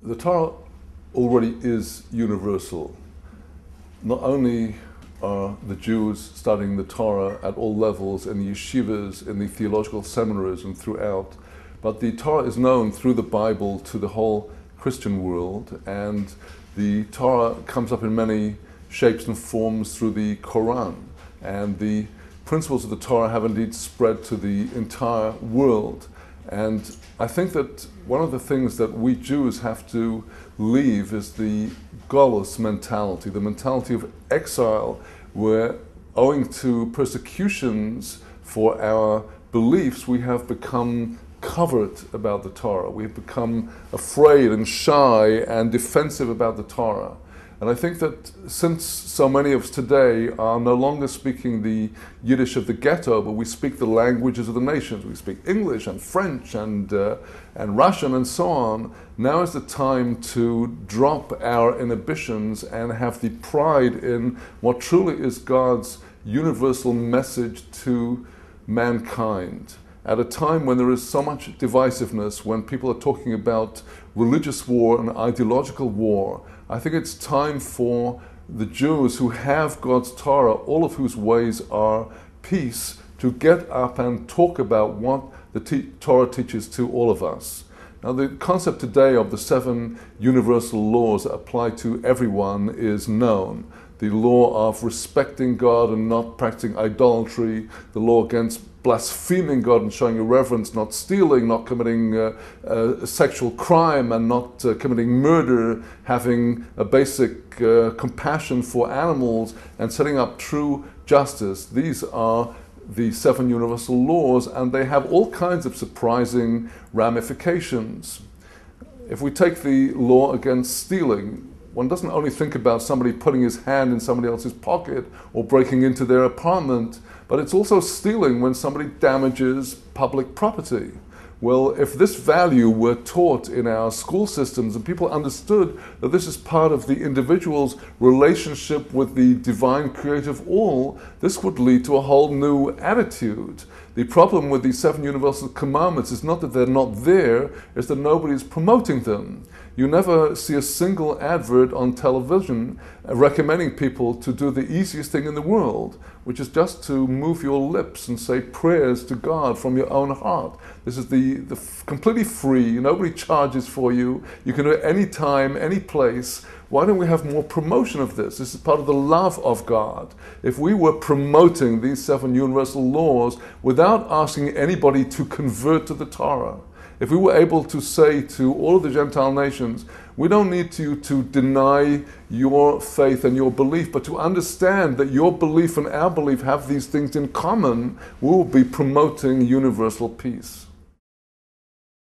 The Torah already is universal. Not only are the Jews studying the Torah at all levels in the yeshivas, in the theological seminaries and throughout, but the Torah is known through the Bible to the whole Christian world, and the Torah comes up in many shapes and forms through the Quran, and the principles of the Torah have indeed spread to the entire world. And I think that one of the things that we Jews have to leave is the Golus mentality, the mentality of exile, where owing to persecutions for our beliefs, we have become covert about the Torah. We have become afraid and shy and defensive about the Torah. And I think that since so many of us today are no longer speaking the Yiddish of the ghetto, but we speak the languages of the nations, we speak English and French and Russian and so on, now is the time to drop our inhibitions and have the pride in what truly is God's universal message to mankind. At a time when there is so much divisiveness, when people are talking about religious war and ideological war, I think it's time for the Jews who have God's Torah, all of whose ways are peace, to get up and talk about what the Torah teaches to all of us. Now, the concept today of the 7 universal laws that apply to everyone is known. The law of respecting God and not practicing idolatry, the law against blaspheming God and showing irreverence, not stealing, not committing sexual crime and not committing murder, having a basic compassion for animals and setting up true justice. These are the 7 universal laws, and they have all kinds of surprising ramifications. If we take the law against stealing, one doesn't only think about somebody putting his hand in somebody else's pocket or breaking into their apartment, but it's also stealing when somebody damages public property. Well, if this value were taught in our school systems and people understood that this is part of the individual's relationship with the divine creator of all, this would lead to a whole new attitude. The problem with these 7 universal commandments is not that they're not there, it's that nobody's promoting them. You never see a single advert on television recommending people to do the easiest thing in the world, which is just to move your lips and say prayers to God from your own heart. This is the completely free, nobody charges for you. You can do it any time, any place. Why don't we have more promotion of this? This is part of the love of God. If we were promoting these 7 universal laws without asking anybody to convert to the Torah, if we were able to say to all of the Gentile nations, we don't need you to deny your faith and your belief, but to understand that your belief and our belief have these things in common, we will be promoting universal peace.